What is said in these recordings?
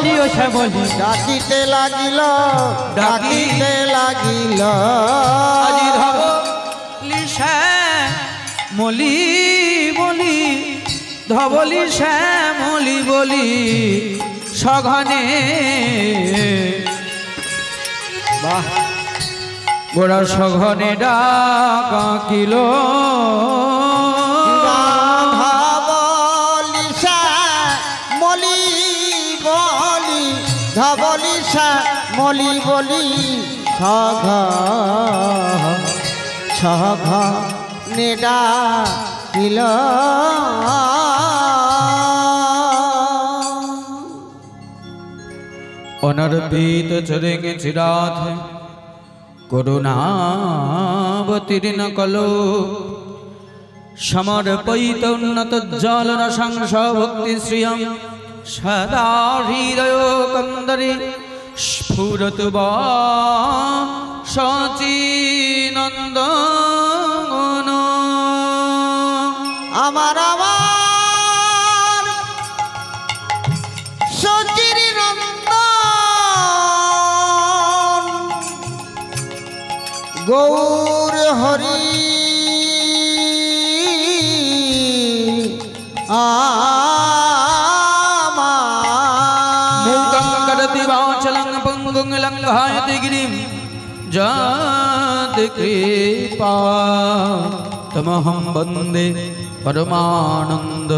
ধবলি ও শ্যামলি ডাকিতে লাগিল ডাকিতে লাগিল আজি ধবলি শ্যামলি বলি ধবলি শ্যামলি বলি সঘনে বাহ গোড়া সঘনে ডাকিল ধবলি শ্যামলি বলি সঘনে ডাকিল অনর্পিত চরেঙ্গে চিরাধ করুণাবতীর্ণ কলো সমর্পিত উন্নত জল রসাংশ ভক্তি শ্রিয়ম সদা হৃদয় কন্দরে স্ফুরত সচিনন্দ আমার আমার সচির নন্দন গৌর হরি लंघायते गिरिं जात कृपा तमहं वन्दे परमानंद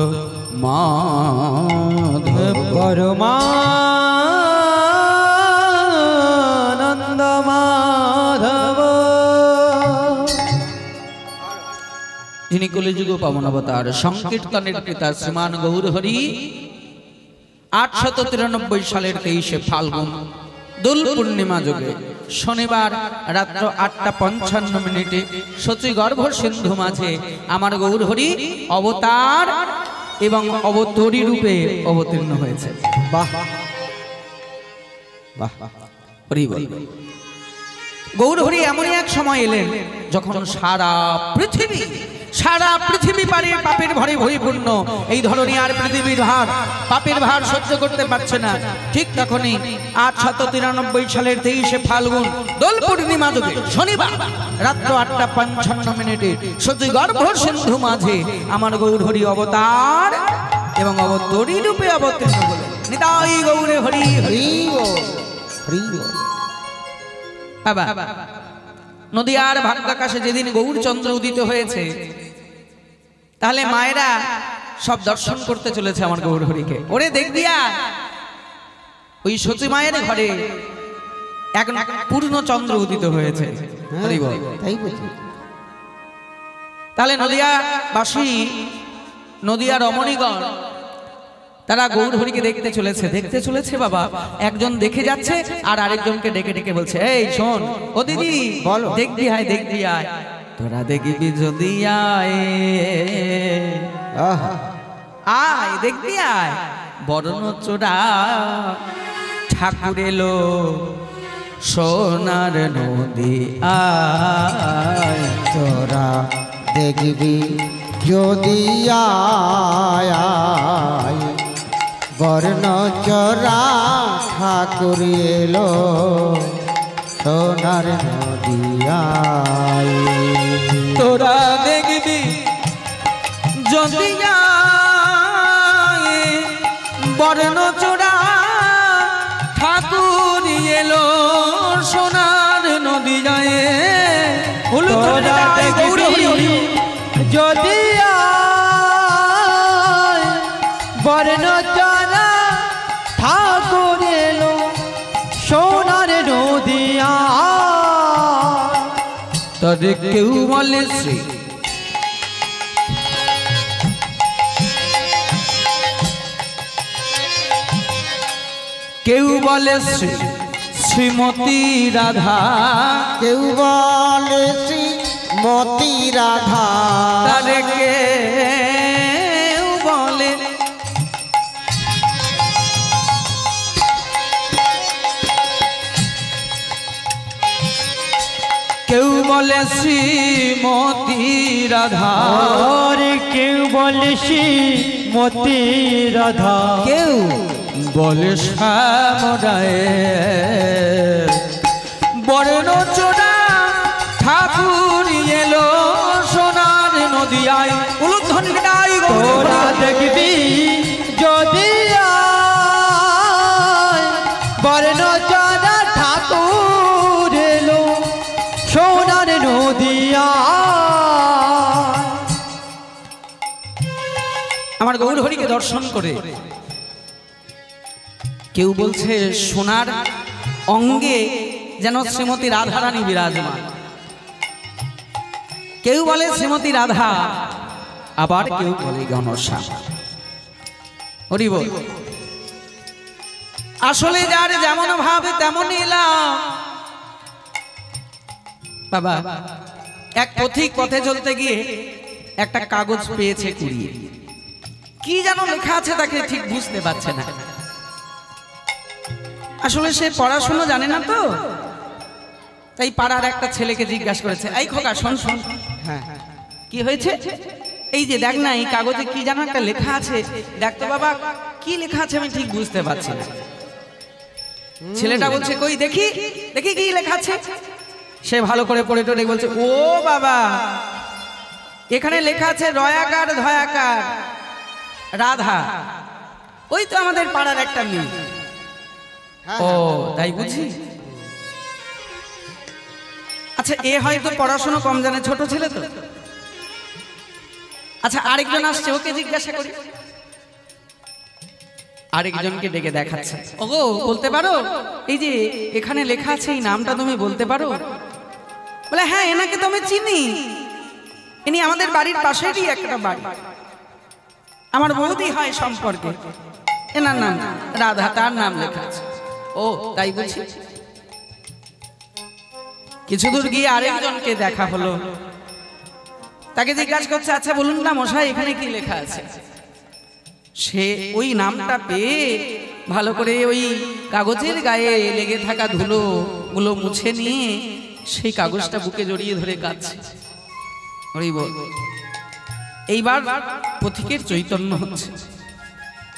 माधव परमानंद माधव যিনি কলিযুগ পাবন অবতার সংকীর্তনের পিতা শ্রীমান গৌর হরি 893 সালের 23 ফাল্গুন দোল পূর্ণিমা যোগে শনিবার রাত্র 8:55 সচি গর্ভ সিন্ধু মাঝে আমার গৌর হরি অবতার এবং অবতরী রূপে অবতীর্ণ হয়েছে। বাহ বাহ হরি বল। গৌর হরি এমনই এক সময় এলেন যখন সারা পৃথিবী পারে পাপের ভরে পরিপূর্ণ, এই ধরনী আর পৃথিবীর ভার পাপের ভার সহ্য করতে পারছে না। ঠিক তখনই 893 সালের 23 ফাল্গুন দোল পূর্ণিমা যোগে শনিবার রাত্র 8:55 সচি গর্ভ সিন্ধু মাঝে আমার গৌর হরি অবতার এবং অবতরী রূপে অবতীর্ণ হলেন। নিতাই গৌর হরি হরি হরি বাবা। নদিয়ার ভাগ্যাকাশে যেদিন গৌরচন্দ্র উদিত হয়েছে, তাহলে মায়েরা সব দর্শন করতে চলেছে আমার গৌর হরিকে। ওরে দেখ দিয়া ওই সতী মায়ের ঘরে এক পূর্ণ চন্দ্র উদিত হয়েছে। তাহলে নদিয়াবাসী, নদিয়া রমণীগণ তারা গৌর হরিকে দেখতে চলেছে বাবা। একজন দেখে যাচ্ছে আর আরেকজনকে ডেকে ডেকে বলছে, এই শোন ও দিদি বলো, দেখবি আয় তোরা দেখবি যদি আয় দেখবি আয় বরণ চোরা ঠাকুর এলো সোনার নদী আয় তোরা দেখবি যদি আয় বর্ণ চরা ঠাকুর এলো সোনার নদিয়ায়। তোরা দেখবি যদি বর্ণ চোরা ঠাকুর এলো সোনার নদী যায়। তোরা দেখবি যদি বর্ণ চোরা ঠাকুর এলো সোনার নদিয়া। তবে কেউ বলে শ্রী, কেউ বলে শ্রী শ্রীমতী রাধা, কেউ বলে শ্রীমতী রাধা, তারে কেউ বলে কেউ বলে শ্রীমতী রাধা, কেউ বলে শ্রীমতী রাধা, কেউ বলে শ্যামরায় বর্ণ চোরা ঠাকুর এলো সোনার নদিয়ায় উলুধ্বনি গাই তোরা দেখবি যদি বর্ণ চোরা ঠাকুর এলো সোনার নদিয়া। আমার গৌরহরিকে দর্শন করে কেউ বলছে সোনার অঙ্গে যেন শ্রীমতী রাধারানী বিরাজমান, কেউ বলে শ্রীমতী রাধা, আবার কেউ বলে ঘনশ্যাম। হরি বল। আসলে যার যেমন ভাব তেমনই এলাম। বাবা এক পথিক পথে চলতে গিয়ে একটা কাগজ পেয়েছে কুড়িয়ে, কি যেন লেখা আছে তাকে ঠিক বুঝতে পারছে না। আসলে সে পড়াশোনা জানে না তো, তাই পাড়ার একটা ছেলেকে জিজ্ঞাসা করেছে, এই খোকা শোন শোন, হ্যাঁ কি হয়েছে, এই যে দেখ না এই কাগজে কি যেন একটা লেখা আছে, দেখ তো বাবা কি লেখা আছে আমি ঠিক বুঝতে পারছি না। ছেলেটা বলছে কই দেখি দেখি কি লেখা আছে। সে ভালো করে পড়ে টোড়ে বলছে, ও বাবা এখানে লেখা আছে রয়াকার ধয়াকার রাধা, ওই তো আমাদের পাড়ার একটা মেয়ে। ও তাই বুঝি। আচ্ছা এ হয়তো পড়াশোনা কম জানে, ছোট ছেলে তো। আচ্ছা আরেকজন আসছে, ওকে জিজ্ঞাসা করি। আরেকজনকে ডেকে দেখাচ্ছে, ওগো বলতে পারো এই যে এখানে লেখা আছে এই নামটা তুমি বলতে পারো? বলে হ্যাঁ এনাকে তো আমি চিনি, ইনি আমাদের বাড়ির পাশেরই একটা বাড়ি, আমার বৌদি হয় সম্পর্কে, এনার নাম রাধা, তার নাম লেখা আছে। ও তাই বুঝি। কিছু দূর গিয়ে আরেকজনকে দেখা হলো, তাকে জিজ্ঞাসা করছে, আচ্ছা বলুন না মশাই এখানে কি লেখা আছে? সে ওই নামটা পেয়ে ভালো করে ওই কাগজের গায়ে লেগে থাকা ধুলো গুলো মুছে নিয়ে সেই কাগজটা বুকে জড়িয়ে ধরে কাঁদছে। এইবার পথিকের চৈতন্য হচ্ছে।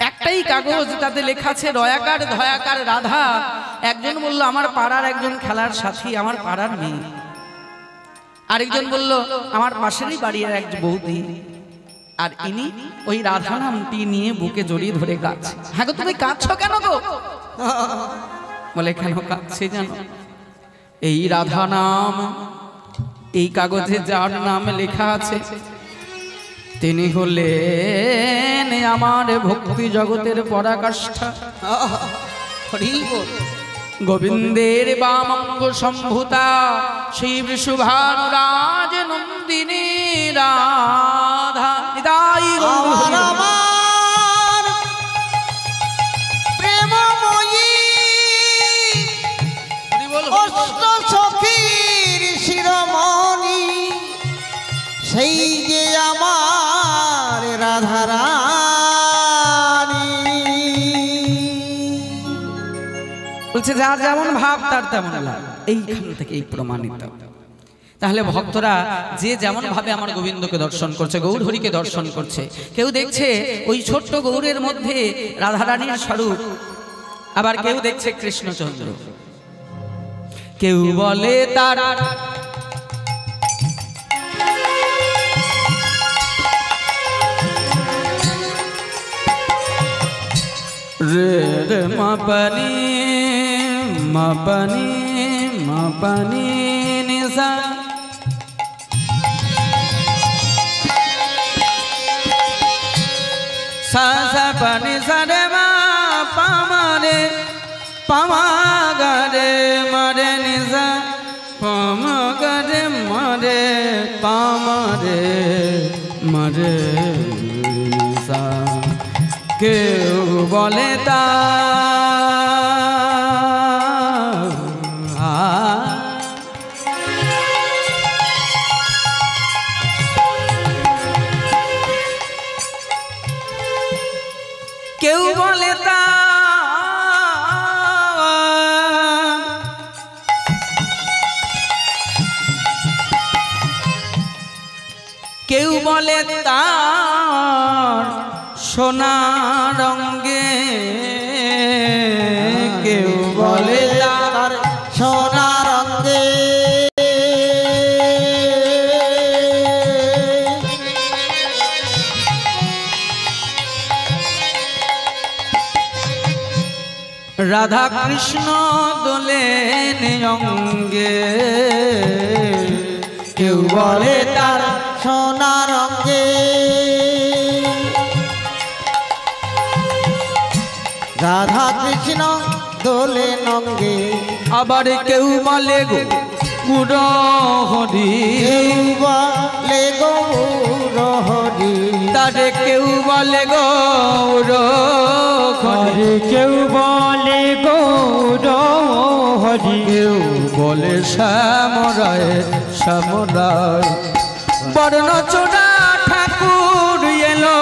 একটাই কাগজ, তাতে লেখা আছে রয়াকার ধয়াকার রাধা। একজন বলল আমার পাড়ার একজন খেলার সাথী, আমার পাড়ার মেয়ে। আরেকজন বলল আমার পাশেরই বাড়ির এক বৌদি, আর ইনি ওই রাধা নামটি নিয়ে বুকে জড়িয়ে ধরে কাঁদছে। হ্যাঁ গো তুমি কাঁদছো কেন গো? বলে কেন কাঁদছে জানো? এই রাধা নাম, এই কাগজে যার নাম লেখা আছে তিনি হলেন আমার ভক্তি জগতের পরাকাষ্ঠা। গোবিন্দের বামঙ্গ সম্ভূতা শ্রী বৃষভানুরাজ নন্দিনী রাধা। আমার প্রেমময়ী অষ্ট সখীর শিরোমণি, সেই যে আমার রাধারানী। বলছে যার যেমন ভাব তার তেমন লাভ, এইখান থেকে এই প্রমাণিত। তাহলে ভক্তরা যে যেমন ভাবে আমার গোবিন্দকে দর্শন করছে, গৌর হরিকে দর্শন করছে, কেউ দেখছে ওই ছোট্ট গৌরের মধ্যে রাধারানীর স্বরূপ, আবার কেউ দেখছে কৃষ্ণচন্দ্র, কেউ বলে তার রে রে মাপানি মাপানি মাপানি নিসা, সা সা পানি সা রে মা পামারে পামাগারে মারে নিসা, পামাগারে মারে পামারে মারে নিসা। কেউ বলে তা কেউ বলে তা কেউ বলে তার সোনা রঙে রাধা কৃষ্ণ দোলেন অঙ্গে, কেউ বলে তার সোনার অঙ্গে। রাধা কৃষ্ণ দোলেন অঙ্গে, আবার কেউ বলে গো গুড় হরি, কেউ বলে গৌর হরি, তারে কেউ বলে গৌর হরি, হরি কেউ বলে গৌর হরি, কেউ বলে শ্যামরায় শ্যামরায়। বর্ণচূড়া ঠাকুর এলো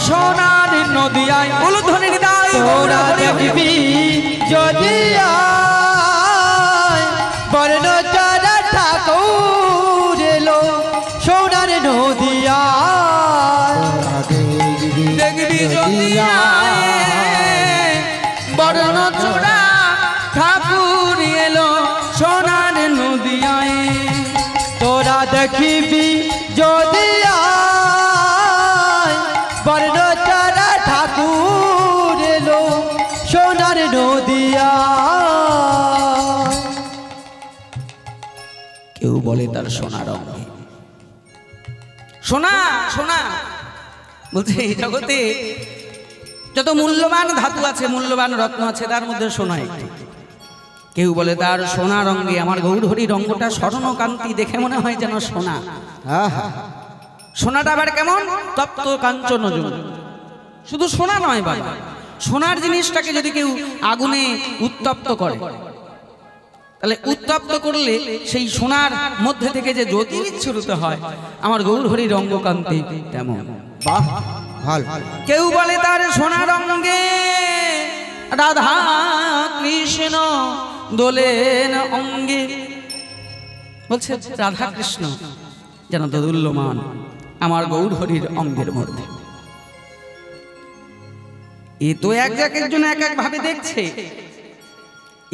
সোনার নদিয়ায়, উলুধ্বনির দায় তোরা দেখবি যদি আয়, বর্ণচূড়া ঠাকুর এলো সোনার নদিয়ায়। দেখবি যদি আয়, বর্ণচূড়া ঠাকুর এলো সোনার নদিয়ায়। তোরা দেখিবি যদি আয়, বর্ণচূড়া ঠাকুর এলো সোনার নদিয়ায়। কেউ বলে তার সোনার অঙ্গে। সোনা সোনা বলছে এই জগতে যত মূল্যবান ধাতু আছে, মূল্যবান রত্ন আছে, তার মধ্যে সোনা একটি। কেউ বলে তার সোনার অঙ্গে। আমার গৌরহরির রঙ্গটা স্বর্ণকান্তি, দেখে মনে হয় যেন সোনা। সোনাটা আবার কেমন? তপ্ত কাঞ্চন। শুধু সোনা নয় বাবা, সোনার জিনিসটাকে যদি কেউ আগুনে উত্তপ্ত করে, তাহলে উত্তপ্ত করলে সেই সোনার মধ্যে থেকে যে জ্যোতি বিচ্ছুরিত হয়, আমার গৌরহরির রঙ্গকান্তি তেমন। বাহ, ভালো। কেউ বলে তার সোনার অঙ্গে, রাধা কৃষ্ণ দোলেন অঙ্গে। বলছে রাধা কৃষ্ণ যেন দোদুল্যমান আমার গৌরহরির অঙ্গের মধ্যে। এ তো এক একজন এক এক ভাবে দেখছে।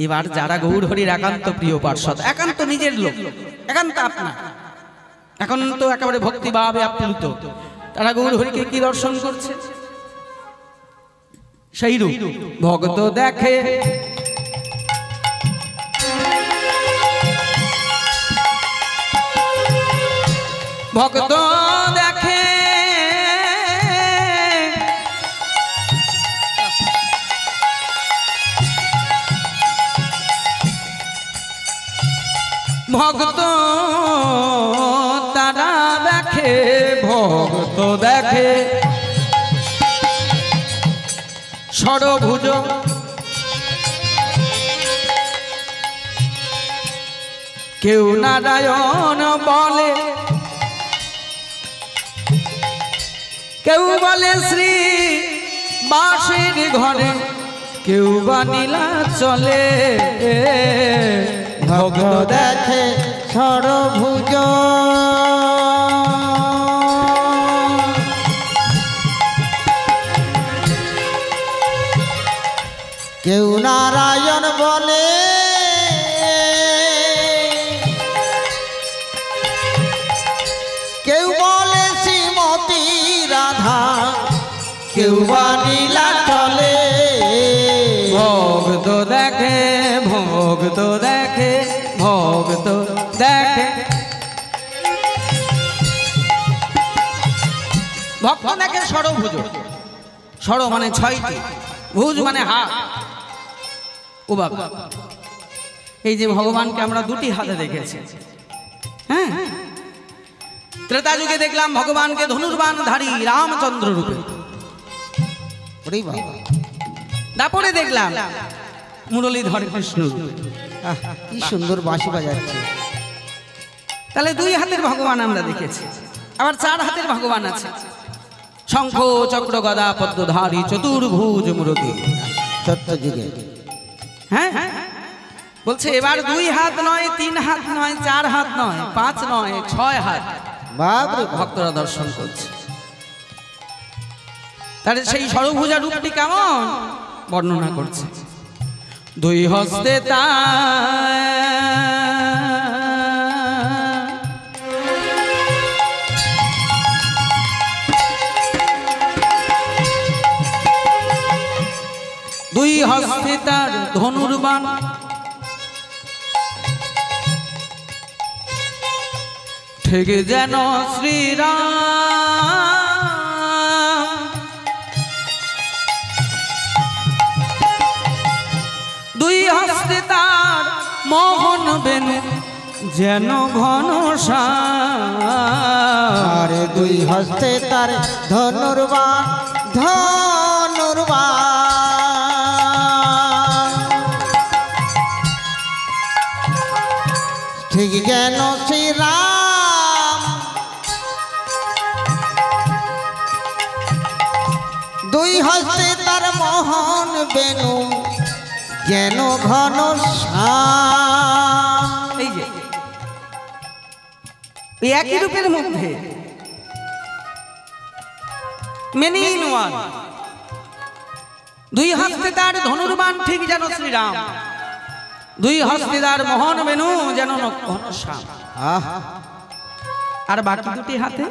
এবার যারা গৌরহরির একান্ত প্রিয় পার্ষদ, একান্ত নিজের লোক, একান্ত আপনার, এখন তো একেবারে ভক্তিভাবে আপ্লুত, তারা গৌরহরিকে কি দর্শন করছে? সেই রূপ ভক্ত দেখে, ভক্ত দেখে, ভক্ত তারা দেখে, ভক্ত দেখে ষড়ভুজ, কেউ নারায়ণ বলে, কেউ বলে শ্রী বাসের ঘরে, কেউ বা নীলা চলে। ভক্ত দেখে ষড়ভুজ, কেউ নারায়ণ বলে, কেউ বলে শ্রীমতী রাধা, কেউ বা নীলা চলে। ভক্ত দেখে, ভক্ত দেখে, ভক্ত দেখে, ভক্ত দেখে ষড়ভুজ। ষড় মানে ছয়টি, ভুজ মানে হাত। ও বাবা, এই যে ভগবানকে আমরা দুটি হাতে দেখেছি। হ্যাঁ, ত্রেতা যুগে দেখলাম ভগবানকে ধনুর্বাণধারী রামচন্দ্র রূপে, ওরে বাবা, তারপরে দেখলাম মুরলীধর কৃষ্ণ রূপে। কি সুন্দর বাঁশি বাজাচ্ছে। তাহলে দুই হাতের ভগবান আমরা দেখেছি, আবার চার হাতের ভগবান আছে। শঙ্খ চক্র গদা পদ্মধারী চতুর্ভুজ মূরতি, সত্য যুগে। হ্যাঁ, বলছে এবার দুই হাত নয়, তিন হাত নয়, চার হাত নয়, পাঁচ নয়, ছয় হাত বাপরে, ভক্তরা দর্শন করছে। তাহলে সেই ষড়ভুজা রূপটি কেমন বর্ণনা করছে। দুই হস্তে তা দুই হস্তে হস্তে তার ধনুর্বাণ, ঠিক যেন শ্রীরাম। দুই হস্তে তার মোহন বেনু যেন ঘনশ্যাম। আরে দুই হস্তে তার ধনুর্বাণ ধনুর্বাণ, ঠিক যেন শ্রীরাম। দুই হস্তে তার মোহন বেনু যেন ঘনশ্যাম। এই যে এই একই রূপের মধ্যে মেনি ইন ওয়ান। দুই হস্তে তার ধনুর্বাণ ঠিক যেন শ্রীরাম, দুই হস্তে তার মোহন বেনু যেন ঘনশ্যাম। আর বাকি দুটি হাতে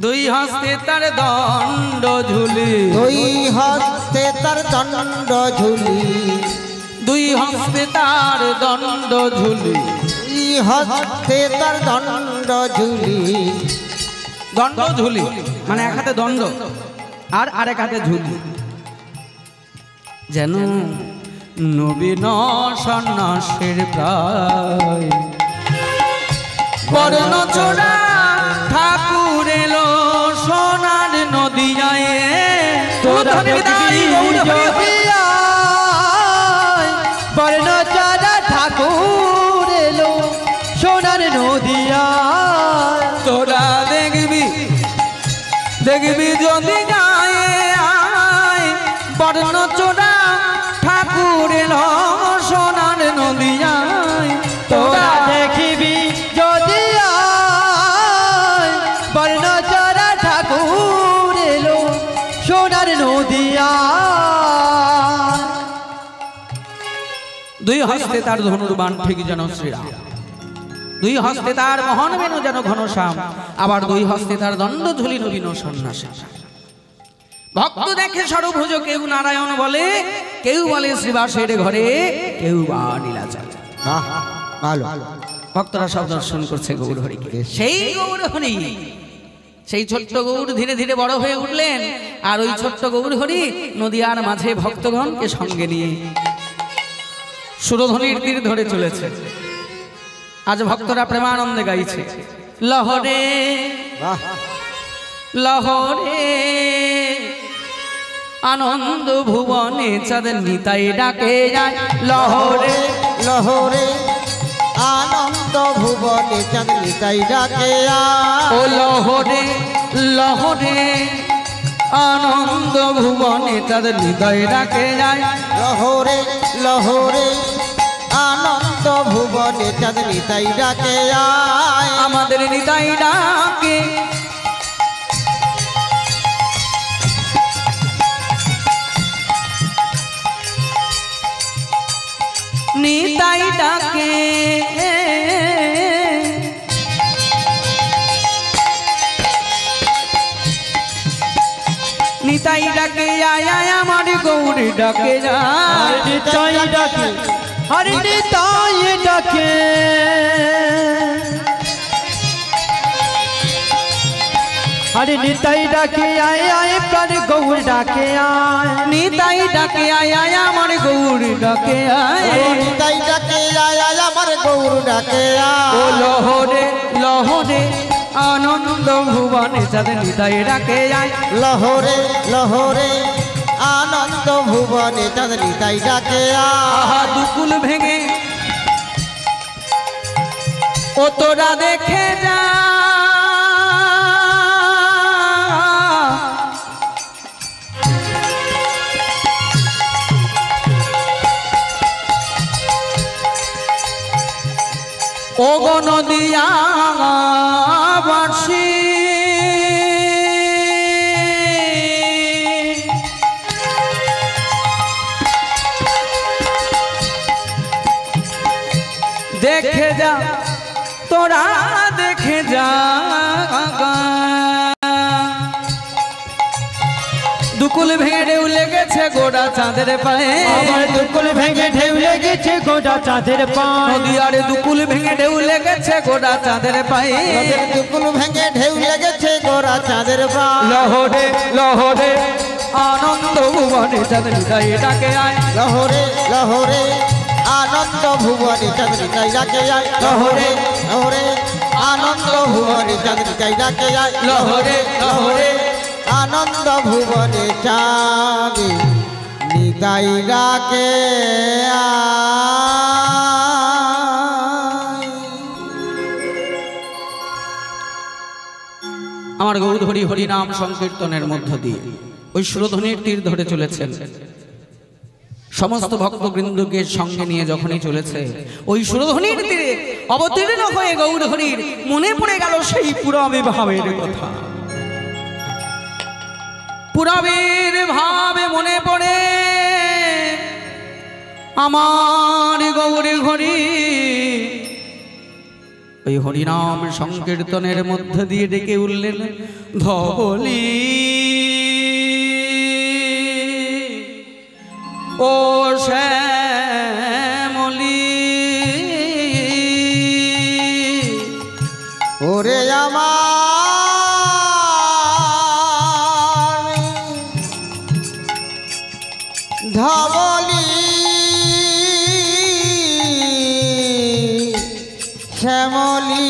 দুই হস্তে তার দণ্ড ঝুলি, দুই হস্তে তার দণ্ড ঝুলি, দুই হস্তে তার দণ্ড ঝুলি, দুই হস্তে তার দণ্ড ঝুলি। দণ্ড ঝুলি মানে এক হাতে দণ্ড আর আরেক হাতে ঝুলি, যেন নবীন সন্ন্যাসের প্রায় বর্ণচোড়া ঠাকুর এলো সোনার নদিয়ায়। বর্ণচারা ঠাকুর এলো সোনার নদিয়ায়। তোরা দেখবি দেখবি যদি গায়ে আয় বর্ণচোড়া ঠাকুর এলো সোনার নদিয়ায়। তোরা দেখিবি যদি আয় বর্ণচারা ঠাকুর এলো সোনার নদিয়ায়। দুই হস্তে তার ধনুর্বাণ ঠিক যেন শ্রীরাম, দুই হস্তে তার মোহন বেনু যেন ঘনশ্যাম, আবার দুই হস্তে তার দণ্ড ঝুলি নবীন সন্ন্যাসী। ভক্ত দেখে সরভুজ, কেউ নারায়ণ বলে, কেউ বলে শ্রীবাসের ঘরে, কেউ বা নীলাচল। ভালো ভক্তরা সব দর্শন করছে গৌর হরিকে। সেই গৌর হরি, সেই ছোট্ট গৌর ধীরে ধীরে বড় হয়ে উঠলেন, আর ওই ছোট্ট গৌর হরি নদিয়ার মাঝে ভক্তগণকে সঙ্গে নিয়ে সুরধ্বনির তীর ধরে চলেছে। আজ ভক্তরা প্রেমানন্দে গাইছে, লহরে লহরে আনন্দ ভুবনে চাঁদের নিতাই ডাকে যায়। লহরে লহরে আনন্দ ভুবনে চাঁদ নিতাই ডাকে ও লহরে লহরে আনন্দ ভুবনে চাঁদের নিতাই ডাকে যায়। লহরে লহরে আনন্দ ভুবনে চাঁদ নিতাই ডাকে আমাদের নিতাই ডাকে, নিতাই ডাকে, নিতাই ডাকে আয় আয় আমার গৌরী ডাকে যায়। নিতাই ডাকে, আরে নিতাই ডাকে, আরে নিতাই ডাকে আয় আয় প্রাণ গৌর ডাকে আয়। নিতাই ডাকে আয় আয় আমার গৌরী ডাকে আয়। নিতাই ডাকে আয় আয় আমার গৌর ডাকে ও লহরে লহরে আনন্দ ভুবনে চাঁদের নিতাই ডাকে যায়। লহরে লহরে আনন্দ ভুবনে চাঁদ নিতাই ডাকে আহা দুকুল ভেঙে ও তোরা দেখে যা, ও গো নদিয়া বাসী দেখে যা, তোরা দেখে যা দুকুল ভেঙে ঢেউ লেগেছে গোড়া চাঁদের পায়ে আমার দুকুল ভেঙে ঢেউ লেগেছে গোটা চাঁদের পায়ে নদিয়ারে দুকুল ভেঙে ঢেউ লেগেছে গোড়া চাঁদের পায়ে দুকুল ভেঙে ঢেউ লেগেছে গোড়া চাঁদের পায়ে লহরে লহরে আনন্দ ভুবনে চাঁদের হৃদয় ডাকে আয় লহরে লহরে আনন্দ ভুবনে চাঁদনি ডাকে আয় লহরে লহরে আনন্দ ভুবনে চাঁদনি ডাকে আয় লহরে লহরে আনন্দ ভুবনে চাঁদে নিতাই ডাকে আমার গৌরহরি হরিনাম সংকীর্তনের মধ্য দিয়ে ওই সুরধ্বনির তীর ধরে চলেছেন সমস্ত ভক্তবৃন্দকে সঙ্গে নিয়ে যখনই চলেছে ওই সুরধ্বনির তীরে অবতীর্ণ হয়ে গৌরহরির মনে পড়ে গেল সেই পুরবে ভাবের কথা পুরবের ভাবে মনে পড়ে আমার গৌরহরি ওই হরিনাম সংকীর্তনের মধ্য দিয়ে ডেকে উঠলেন ধবলি ও শ্যামলি ওরে আমার ধবলি শ্যামলি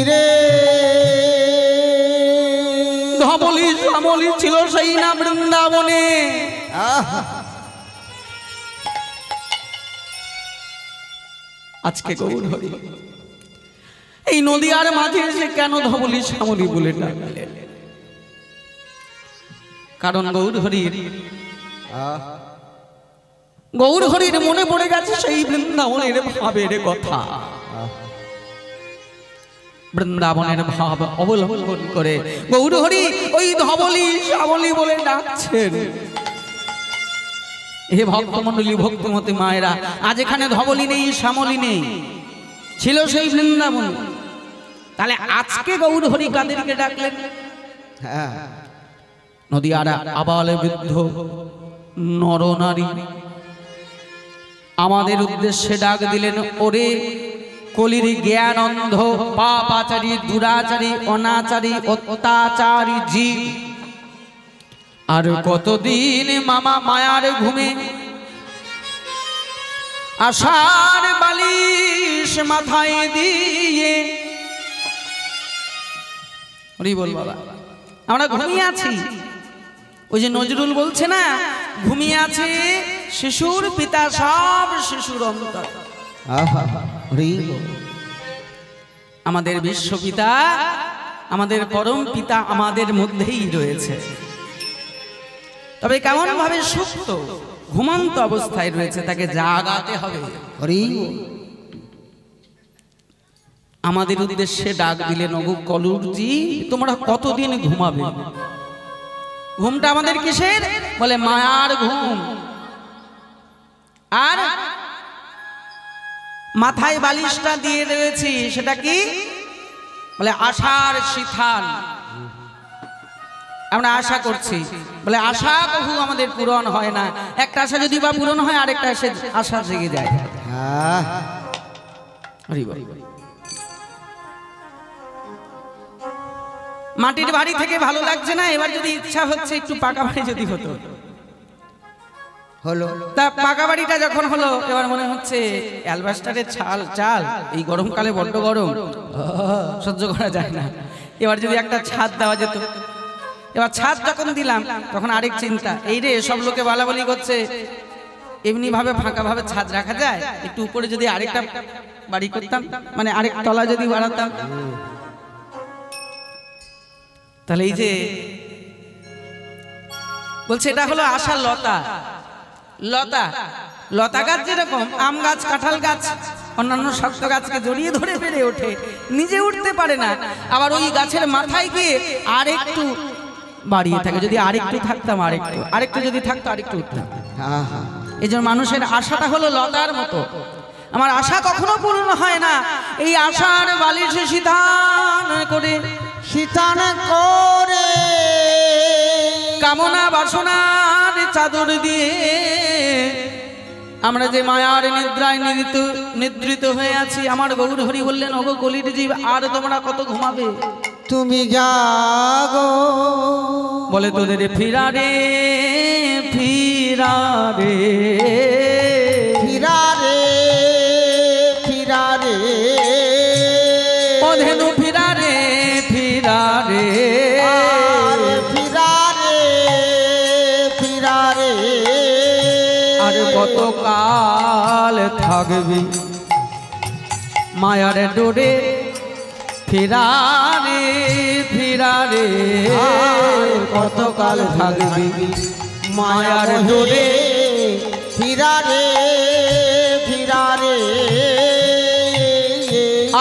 রে ধবলি শ্যামলি ছিল সেই না বৃন্দাবনে আজকে গৌরহরি এই নদীয়ার মাঝে এসে কেন ধবলি শ্যামলি বলে ডাকলেন কারণ গৌরহরির মনে পড়ে গেছে সেই বৃন্দাবনের ভাবের কথা বৃন্দাবনের ভাব অবলম্বন করে গৌরহরি ওই ধবলি শ্যামলি বলে ডাকছেন হে ভক্তমণ্ডলী ভক্তিমতী মায়েরা আজ এখানে ধবলি নেই শ্যামলি নেই ছিল সেই বৃন্দাবন তাহলে আজকে গৌরহরি কাদেরকে ডাকলেন নদীয়ারা আবালে বৃদ্ধ নরনারী আমাদের উদ্দেশ্যে ডাক দিলেন ওরে কলির জ্ঞান অন্ধ পাপাচারী দুরাচারী অনাচারী অত্যাচারী জীব আর কতদিন মামা মায়ার ঘুমে আশার বালিশ মাথায় দিয়ে বল বাবা আমরা ঘুমিয়ে আছি ওই যে নজরুল বলছে না ঘুমিয়ে আছে শিশুর পিতা সব শিশুর অন্তর আমাদের বিশ্বপিতা আমাদের পরম পিতা আমাদের মধ্যেই রয়েছে তবে কেমন ভাবে সুপ্ত ঘুমন্ত অবস্থায় রয়েছে তাকে জাগাতে হবে আমাদের উদ্দেশ্যে ডাক দিলেন ওগো কলুরজি তোমরা কতদিন ঘুমাবে ঘুমটা আমাদের কিসের বলে মায়ার ঘুম আর মাথায় বালিশটা দিয়ে রয়েছি সেটা কি বলে আশার শিথান আমরা আশা করছি বলে আশা বহু আমাদের পূরণ হয় না একটা আশা যদি বা পূরণ হয় আরেকটা আশা জেগে যায় মাটির বাড়ি থেকে ভালো লাগছে না এবার যদি ইচ্ছা হচ্ছে একটু পাকা বাড়ি যদি হতো হলো তা পাকা বাড়িটা যখন হলো এবার মনে হচ্ছে অ্যালবাস্টারের চাল এই গরমকালে বড্ড গরম সহ্য করা যায় না এবার যদি একটা ছাদ দেওয়া যেত এবার ছাদ যখন দিলাম তখন আরেক চিন্তা এই রে সব লোকে বলাবলি করছে এমনি ভাবে ফাঁকা ভাবে ছাদ রাখা যায় একটু উপরে যদি আরেকটা বাড়ি করতাম মানে আরেক তলা যদি বাড়াতাম তাহলে এই যে বলছে এটা হলো আশার লতা লতা লতা গাছ যেরকম আম গাছ কাঁঠাল গাছ অন্যান্য শক্ত গাছকে জড়িয়ে ধরে বেড়ে ওঠে নিজে উঠতে পারে না আবার ওই গাছের মাথায় গিয়ে আরেকটু বাড়িয়ে থাকে যদি আরেকটু থাকতাম আরেকটু যদি থাকতো আরেকটু উঠতাম এই জন্য মানুষের আশাটা হলো লতার মতো আমার আশা কখনো পূর্ণ হয় না এই আশার বালিশে সিধান করে কামনা বাসনার চাদর দিয়ে আমরা যে মায়ার নিদ্রায় নিদ্রিত হয়ে আছি। আমার গৌর হরি বললেন, ওগো কলির জীব, আর তোমরা কত ঘুমাবে? তুমি জাগো। বলে তোদের ফিরারে ফিরারে ফিরারে ফিরারে ও ধেনু ফিরারে ফিরারে ফিরারে ফিরারে আর কত কাল থাকবি মায়ার ডোরে ফিরারে ফিরারে কত কাল থাকবি মায়ার ডোরে ফিরারে ফিরারে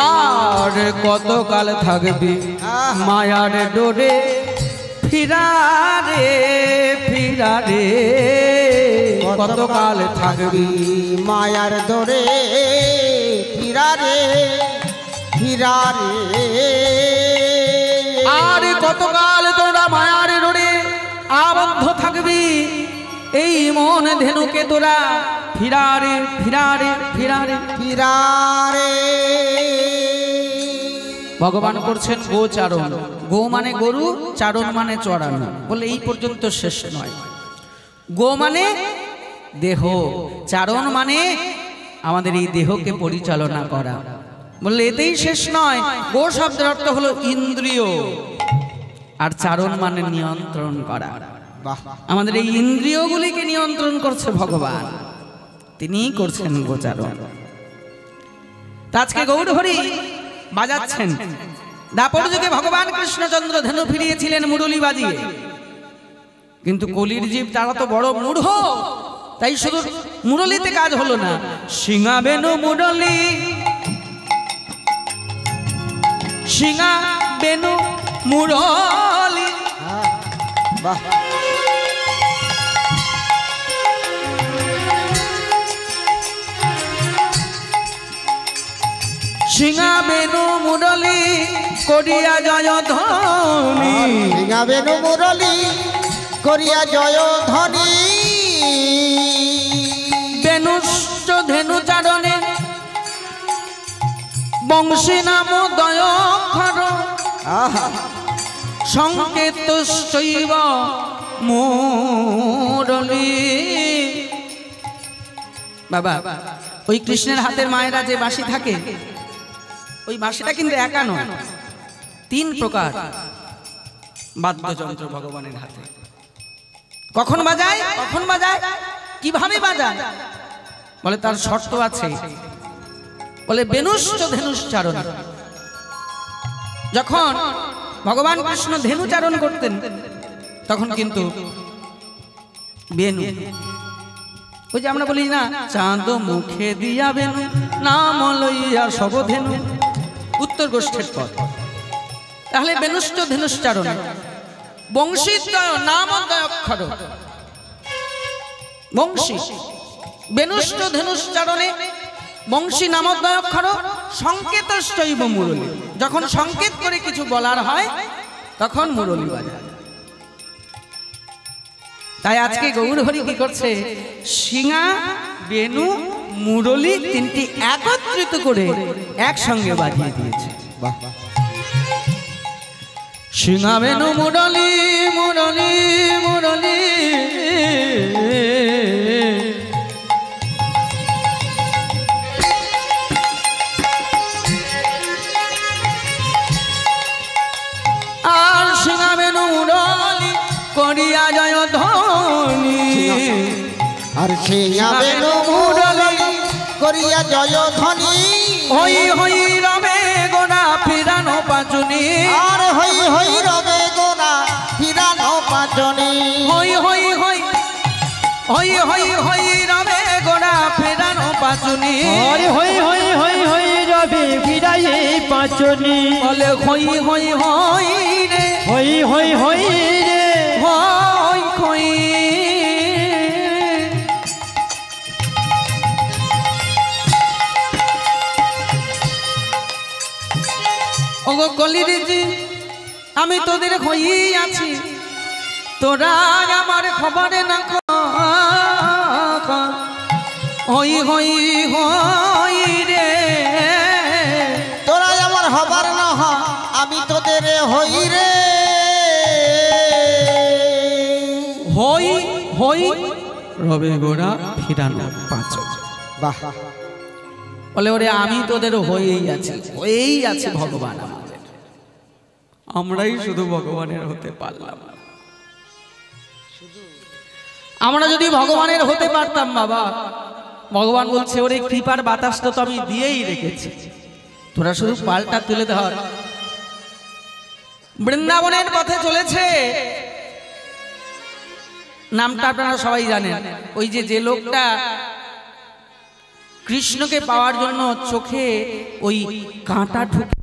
আর কত কাল থাকবি মায়ার ডোরে ফিরারে ফিরারে কত কাল থাকবি মায়ার ডোরে ফিরারে ফিরারে আর কত কাল তোরা মায়ার ডোরে আবদ্ধ থাকবি। এই মন ধেনুকে তোরা ফিরারে ফিরারে ফিরারে ফিরারে ভগবান করছেন গোচারণ। গো মানে গরু, চারণ মানে চড়ানো। বলে এই পর্যন্ত শেষ নয়। গো মানে দেহ, চারণ মানে আমাদের এই দেহকে পরিচালনা করা। বললে এতেই শেষ নয়। গো শব্দের অর্থ হলো ইন্দ্রিয়, আর চারণ মানে নিয়ন্ত্রণ করা। আমাদের এই ইন্দ্রিয়গুলিকে নিয়ন্ত্রণ করছে ভগবান, তিনিই করছেন গোচারণ। আজকে গৌর হরি বাজাচ্ছেন। দাপর যুগে ভগবান কৃষ্ণচন্দ্র ধেনু ফিরিয়েছিলেন মুরলী বাজিয়ে, কিন্তু কলির জীব তারা তো বড় মূঢ়, তাই শুধু মুরলীতে কাজ হলো না। সিঙা বেনু মুরলী, সিঙা বেনু মুরলী, বাহ সিঙা বেনু মুরলী করিয়া জয় ধ্বনি, সিঙা বেনু মুরলী করিয়া জয় ধ্বনি, বেনুষ্ট ধেনু চারণে বংশী নাম দয়ক্ষর, সংকেত শৈব মুরলী। বাবা, ওই কৃষ্ণের হাতের মায়েরা যে বাঁশি থাকে, ওই বাঁশিটা কিন্তু একা নয়, 3 প্রকার বাদ্যযন্ত্র ভগবানের হাতে। কখন বাজায়, কখন বাজায়, কিভাবে বাজায়, বলে তার শর্ত আছে। বলে বেনুষ্ট ধেনুশ্চারণ। যখন ভগবান কৃষ্ণ ধেনুচারণ করতেন তখন কিন্তু বেনু, ওই যে আমরা বলি না, চাঁদ মুখে দিয়া বেনু নাম লইয়া সব ধেনু, উত্তর গোষ্ঠীর পদ। তাহলে বেনুষ্ট ধেনুশ্চারণ, বংশীদ্বয় নামদ্বয় অক্ষর, বংশী বেনুষ্ট ধেনুশ্চারণে বংশী নামদ্বয় অক্ষর, সংকেতশ্চৈব মুরলী। যখন সংকেত করে কিছু বলার হয় তখন মুরলী বাজায়। তাই আজকে গৌর হরি কি করছে, সিঙা বেনু মুরলী 3টি একত্রিত করে একসঙ্গে বাজিয়ে দিয়েছে। সিঙা বেনু মুরলী মুরলী মুরলী, আর সিঙা বেনু মুরলী করিয়া জয় ধ্বনি, আর সিঙা বেনু মুরলী করিয়া জয় ধ্বনি, হই হই রবে গোনা ফিরানো পাচুনি, আর হই হই রবে গোনা ফিরানো পাচনি, হই হই হই হই হই হই রবে গোনা ফিরানো পাচুনি, আর হই হই হই হই রবি ফিরাইয়ে পাচনি, বলে হই হই হই রে, হই হই হই রে, হই হই। ওগো কলির জি, আমি তোদের হই আছি, তোরা আমার খবরে না হই হই হই রে, তোরা আমার হবার না হ, আমি তোদের হই রে। হই হই রবে গোড়া ফিরানো পাঁচ। বাহ, বলে ওরে আমি তোদের হয়েই আছি, হয়েই আছে ভগবান আমাদের, আমরাই শুধু ভগবানের হতে পারলাম। আমরা যদি ভগবানের হতে পারতাম বাবা, ভগবান বলছে ওরে কৃপার বাতাসটা তো আমি দিয়েই রেখেছি, তোরা শুধু পালটা তুলে ধর। বৃন্দাবনের পথে চলেছে, নামটা আপনারা সবাই জানেন, ওই যে লোকটা কৃষ্ণকে পাওয়ার জন্য চোখে ওই কাঁটা ঢুকে